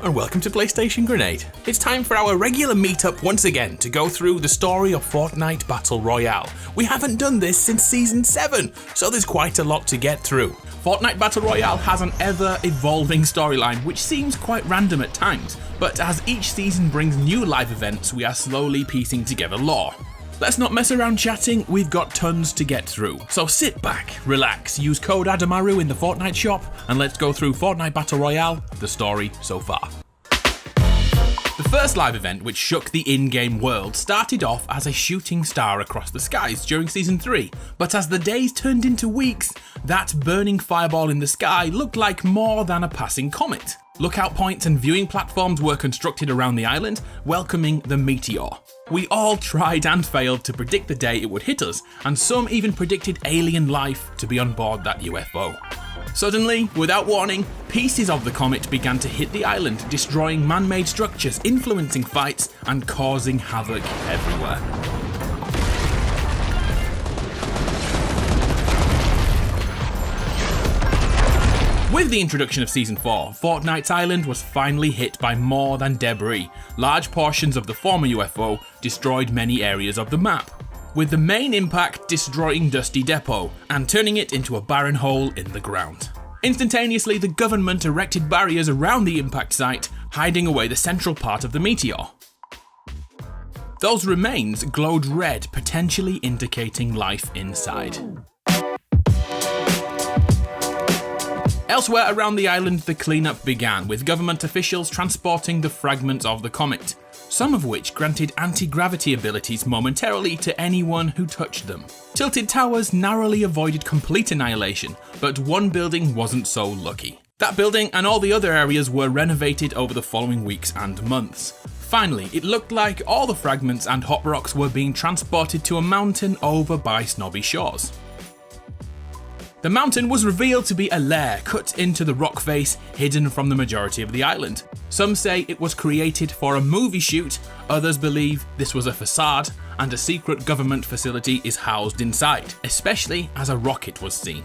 and welcome to PlayStation Grenade. It's time for our regular meetup once again to go through the story of Fortnite Battle Royale. We haven't done this since Season 7, so there's quite a lot to get through. Fortnite Battle Royale has an ever-evolving storyline which seems quite random at times, but as each season brings new live events, we are slowly piecing together lore. Let's not mess around chatting, we've got tons to get through. So sit back, relax, use code Adamaru in the Fortnite shop, and let's go through Fortnite Battle Royale, the story so far. The first live event, which shook the in-game world, started off as a shooting star across the skies during Season 3, but as the days turned into weeks, that burning fireball in the sky looked like more than a passing comet. Lookout points and viewing platforms were constructed around the island, welcoming the Meteor. We all tried and failed to predict the day it would hit us, and some even predicted alien life to be on board that UFO. Suddenly, without warning, pieces of the comet began to hit the island, destroying man-made structures, influencing fights, and causing havoc everywhere. With the introduction of Season 4, Fortnite's island was finally hit by more than debris. Large portions of the former UFO destroyed many areas of the map, with the main impact destroying Dusty Depot and turning it into a barren hole in the ground. Instantaneously, the government erected barriers around the impact site, hiding away the central part of the meteor. Those remains glowed red, potentially indicating life inside. Elsewhere around the island, the cleanup began, with government officials transporting the fragments of the comet, some of which granted anti-gravity abilities momentarily to anyone who touched them. Tilted Towers narrowly avoided complete annihilation, but one building wasn't so lucky. That building and all the other areas were renovated over the following weeks and months. Finally, it looked like all the fragments and hot rocks were being transported to a mountain over by Snobby Shores. The mountain was revealed to be a lair cut into the rock face, hidden from the majority of the island. Some say it was created for a movie shoot, others believe this was a facade and a secret government facility is housed inside, especially as a rocket was seen.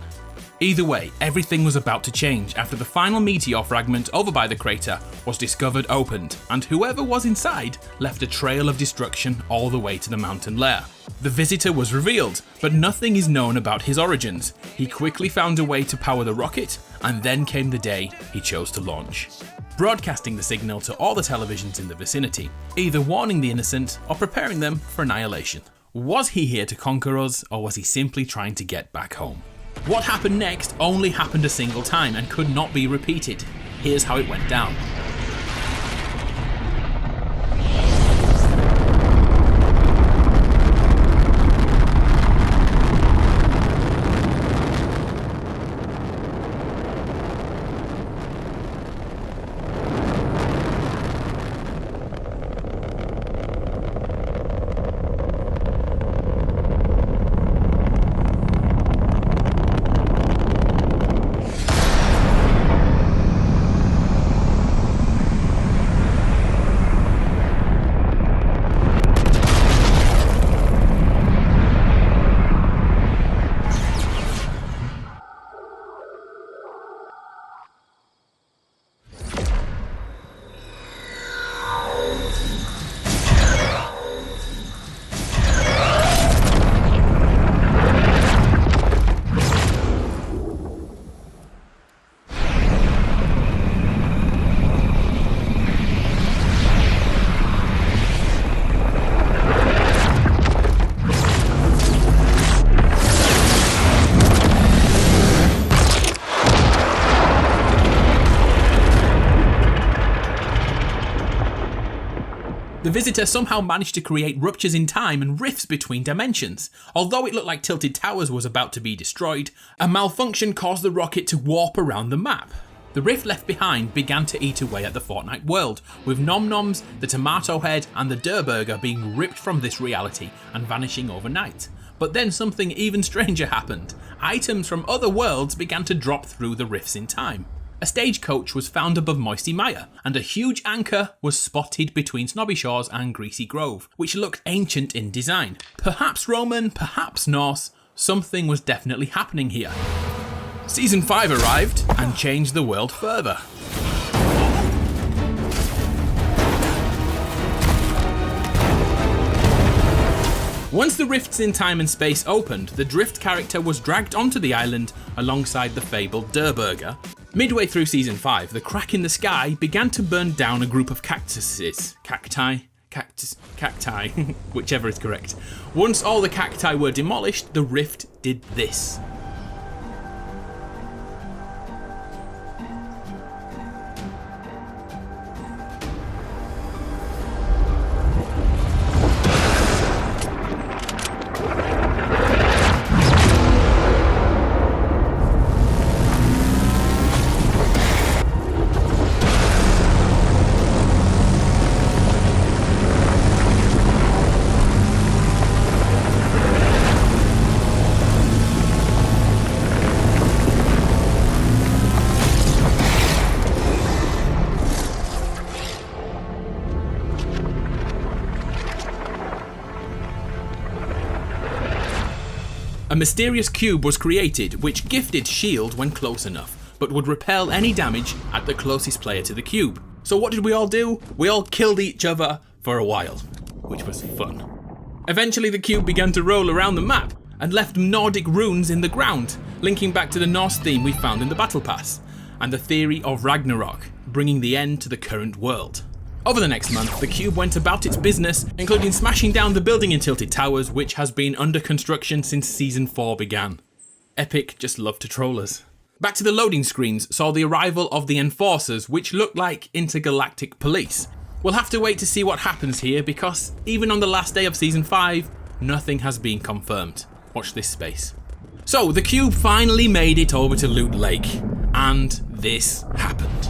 Either way, everything was about to change after the final meteor fragment over by the crater was discovered opened, and whoever was inside left a trail of destruction all the way to the mountain lair. The visitor was revealed, but nothing is known about his origins. He quickly found a way to power the rocket, and then came the day he chose to launch, broadcasting the signal to all the televisions in the vicinity, either warning the innocent or preparing them for annihilation. Was he here to conquer us, or was he simply trying to get back home? What happened next only happened a single time and could not be repeated. Here's how it went down. The visitor somehow managed to create ruptures in time and rifts between dimensions. Although it looked like Tilted Towers was about to be destroyed, a malfunction caused the rocket to warp around the map. The rift left behind began to eat away at the Fortnite world, with Nom Noms, the Tomato Head and the Durr Burger being ripped from this reality and vanishing overnight. But then something even stranger happened. Items from other worlds began to drop through the rifts in time. A stagecoach was found above Moisty Mire, and a huge anchor was spotted between Snobby Shores and Greasy Grove, which looked ancient in design. Perhaps Roman, perhaps Norse, something was definitely happening here. Season 5 arrived and changed the world further. Once the rifts in time and space opened, the Drift character was dragged onto the island alongside the fabled Durburger. Midway through Season 5, the crack in the sky began to burn down a group of cacti, whichever is correct. Once all the cacti were demolished, the rift did this. A mysterious cube was created which gifted shield when close enough, but would repel any damage at the closest player to the cube. So what did we all do? We all killed each other for a while, which was fun. Eventually the cube began to roll around the map and left Nordic runes in the ground, linking back to the Norse theme we found in the Battle Pass, and the theory of Ragnarok, bringing the end to the current world. Over the next month, the cube went about its business, including smashing down the building in Tilted Towers, which has been under construction since Season 4 began. Epic just loved to troll us. Back to the loading screens saw the arrival of the Enforcers, which looked like intergalactic police. We'll have to wait to see what happens here, because even on the last day of Season 5, nothing has been confirmed. Watch this space. So, the cube finally made it over to Loot Lake, and this happened.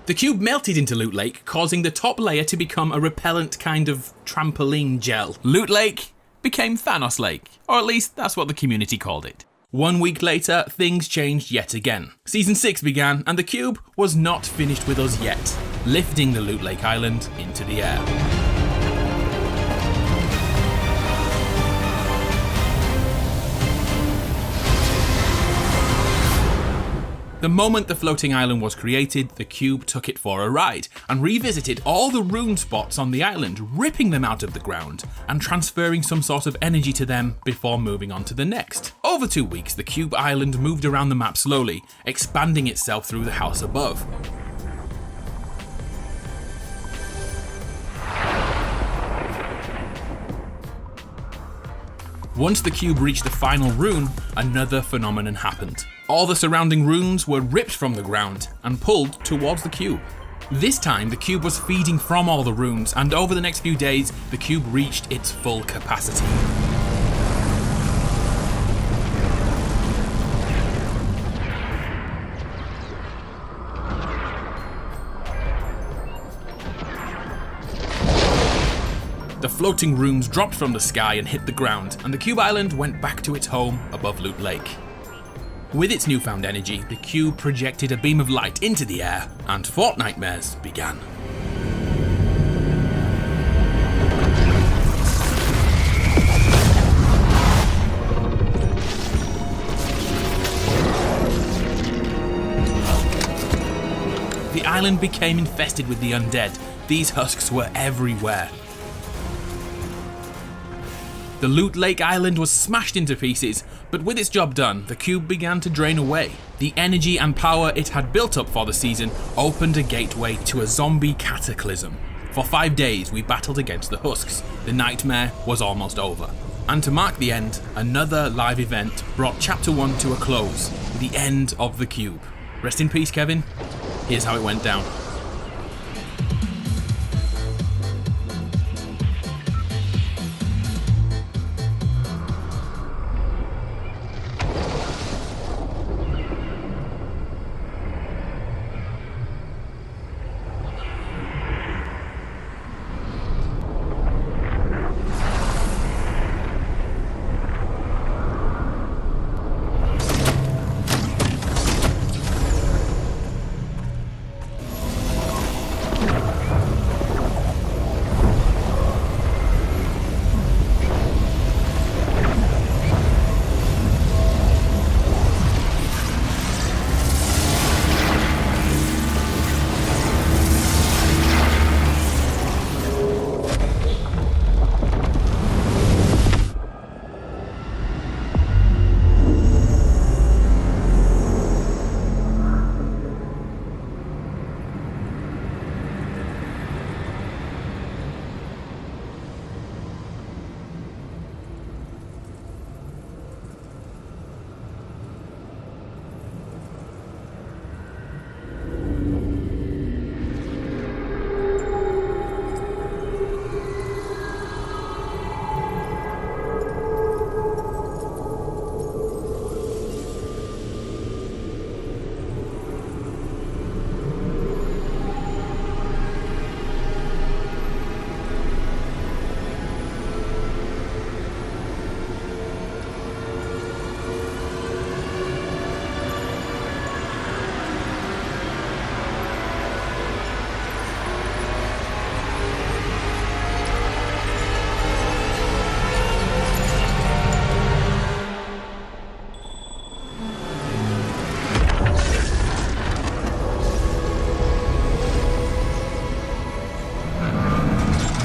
The cube melted into Loot Lake, causing the top layer to become a repellent kind of trampoline gel. Loot Lake became Thanos Lake, or at least that's what the community called it. 1 week later, things changed yet again. Season 6 began, and the cube was not finished with us yet, lifting the Loot Lake Island into the air. The moment the floating island was created, the cube took it for a ride and revisited all the rune spots on the island, ripping them out of the ground and transferring some sort of energy to them before moving on to the next. Over 2 weeks, the cube island moved around the map slowly, expanding itself through the house above. Once the cube reached the final rune, another phenomenon happened. All the surrounding runes were ripped from the ground and pulled towards the cube. This time, the cube was feeding from all the runes, and over the next few days, the cube reached its full capacity. The floating runes dropped from the sky and hit the ground, and the cube island went back to its home above Loot Lake. With its newfound energy, the cube projected a beam of light into the air, and Fortnitemares began. island became infested with the undead. These husks were everywhere. The Loot Lake Island was smashed into pieces, but with its job done, the cube began to drain away. The energy and power it had built up for the season opened a gateway to a zombie cataclysm. For 5 days, we battled against the husks. The nightmare was almost over. And to mark the end, another live event brought Chapter 1 to a close, the end of the cube. Rest in peace, Kevin. Here's how it went down.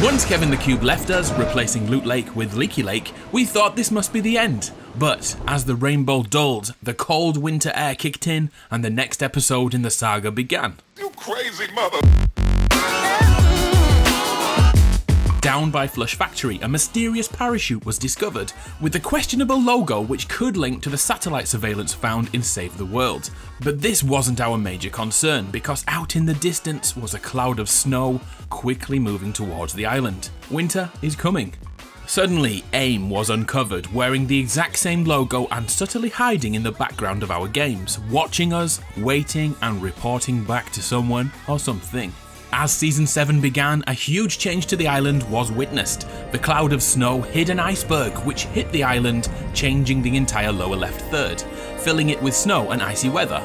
Once Kevin the Cube left us, replacing Loot Lake with Leaky Lake, we thought this must be the end. But as the rainbow dulled, the cold winter air kicked in, and the next episode in the saga began. You crazy mother... Down by Flush Factory, a mysterious parachute was discovered with a questionable logo which could link to the satellite surveillance found in Save the World. But this wasn't our major concern, because out in the distance was a cloud of snow quickly moving towards the island. Winter is coming. Suddenly, AIM was uncovered, wearing the exact same logo and subtly hiding in the background of our games, watching us, waiting and reporting back to someone or something. As Season 7 began, a huge change to the island was witnessed. The cloud of snow hid an iceberg which hit the island, changing the entire lower left third, filling it with snow and icy weather.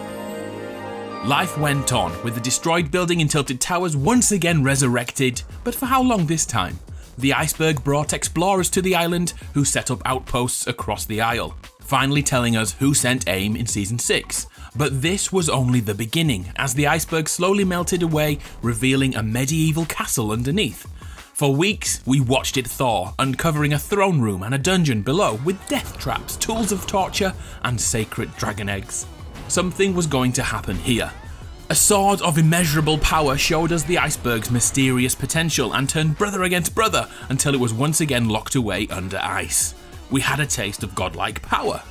Life went on, with the destroyed building in Tilted Towers once again resurrected, but for how long this time? The iceberg brought explorers to the island who set up outposts across the isle, finally telling us who sent AIM in Season 6. But this was only the beginning, as the iceberg slowly melted away, revealing a medieval castle underneath. For weeks, we watched it thaw, uncovering a throne room and a dungeon below with death traps, tools of torture, and sacred dragon eggs. Something was going to happen here. A sword of immeasurable power showed us the iceberg's mysterious potential and turned brother against brother until it was once again locked away under ice. We had a taste of godlike power.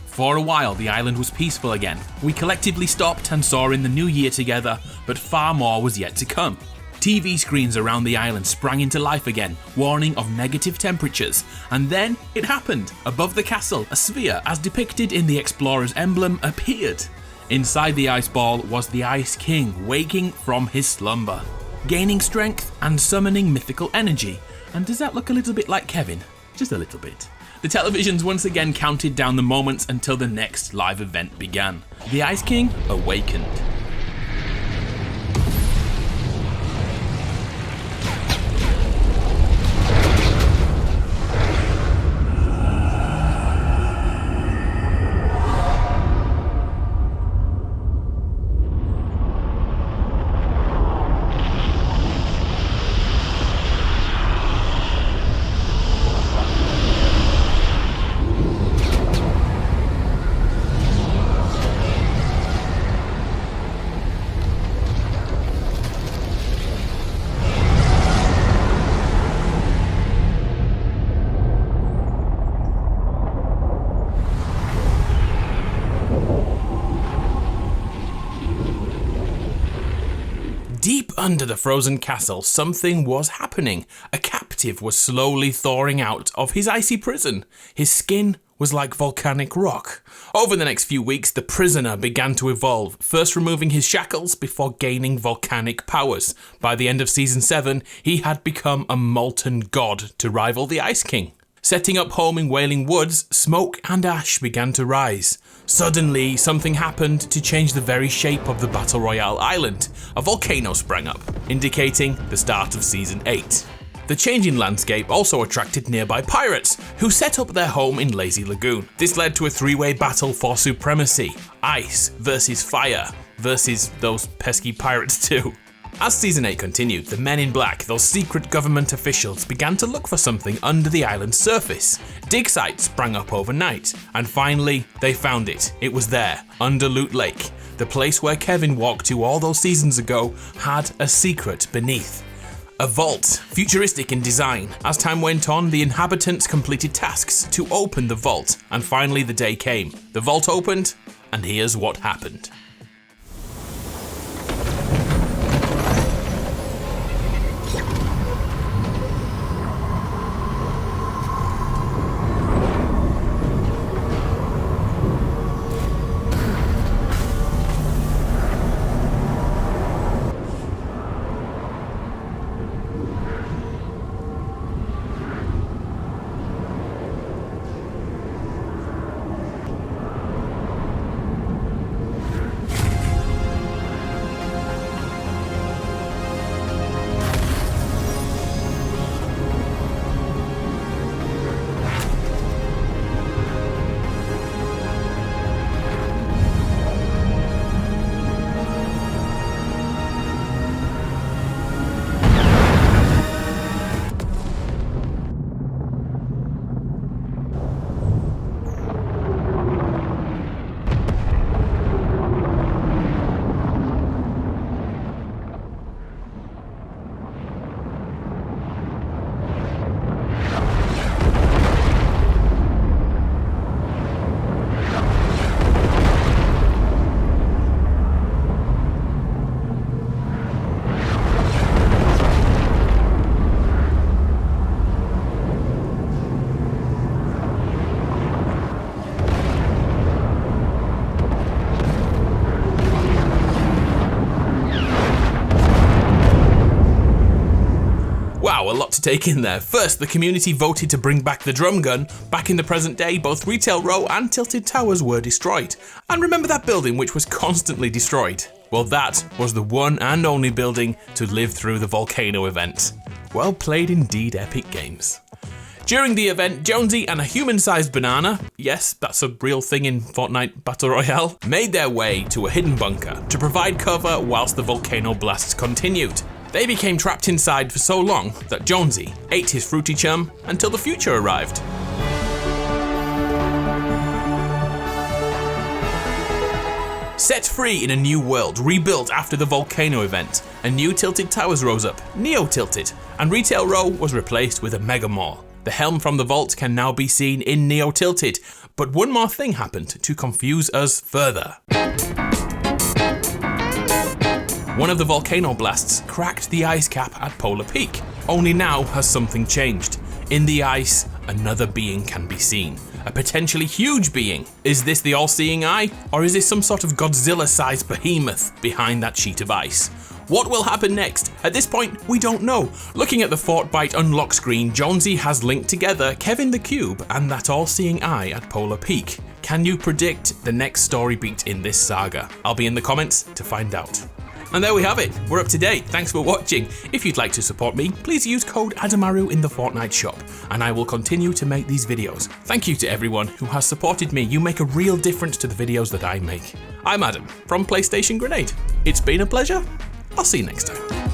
For a while, the island was peaceful again. We collectively stopped and saw in the new year together, but far more was yet to come. TV screens around the island sprang into life again, warning of negative temperatures. And then it happened. Above the castle, a sphere, as depicted in the explorer's emblem, appeared. Inside the ice ball was the Ice King, waking from his slumber, gaining strength and summoning mythical energy. And does that look a little bit like Kevin? Just a little bit. The televisions once again counted down the moments until the next live event began. The Ice King awakened. Deep under the frozen castle, something was happening. A captive was slowly thawing out of his icy prison. His skin was like volcanic rock. Over the next few weeks, the prisoner began to evolve, first removing his shackles before gaining volcanic powers. By the end of Season 7, he had become a molten god to rival the Ice King. Setting up home in Wailing Woods, smoke and ash began to rise. Suddenly, something happened to change the very shape of the Battle Royale island. A volcano sprang up, indicating the start of Season 8. The changing landscape also attracted nearby pirates, who set up their home in Lazy Lagoon. This led to a three-way battle for supremacy: ice versus fire versus those pesky pirates too. As Season 8 continued, the Men in Black, those secret government officials, began to look for something under the island's surface. Dig sites sprang up overnight, and finally, they found it. It was there, under Loot Lake. The place where Kevin walked to all those seasons ago had a secret beneath. A vault, futuristic in design. As time went on, the inhabitants completed tasks to open the vault, and finally the day came. The vault opened, and here's what happened. Wow, a lot to take in there. First, the community voted to bring back the drum gun. Back in the present day, both Retail Row and Tilted Towers were destroyed. And remember that building which was constantly destroyed? Well, that was the one and only building to live through the volcano event. Well played indeed, Epic Games. During the event, Jonesy and a human-sized banana, yes, that's a real thing in Fortnite Battle Royale, made their way to a hidden bunker to provide cover whilst the volcano blasts continued. They became trapped inside for so long that Jonesy ate his fruity chum until the future arrived. Set free in a new world, rebuilt after the volcano event, a new Tilted Towers rose up, Neo-Tilted, and Retail Row was replaced with a mega mall. The helm from the vault can now be seen in Neo-Tilted, but one more thing happened to confuse us further. One of the volcano blasts cracked the ice cap at Polar Peak. Only now has something changed. In the ice, another being can be seen. A potentially huge being. Is this the all-seeing eye? Or is this some sort of Godzilla-sized behemoth behind that sheet of ice? What will happen next? At this point, we don't know. Looking at the Fortbyte unlock screen, Jonesy has linked together Kevin the Cube and that all-seeing eye at Polar Peak. Can you predict the next story beat in this saga? I'll be in the comments to find out. And there we have it, we're up to date, thanks for watching. If you'd like to support me, please use code Adamaru in the Fortnite shop, and I will continue to make these videos. Thank you to everyone who has supported me, you make a real difference to the videos that I make. I'm Adam, from PlayStation Grenade. It's been a pleasure, I'll see you next time.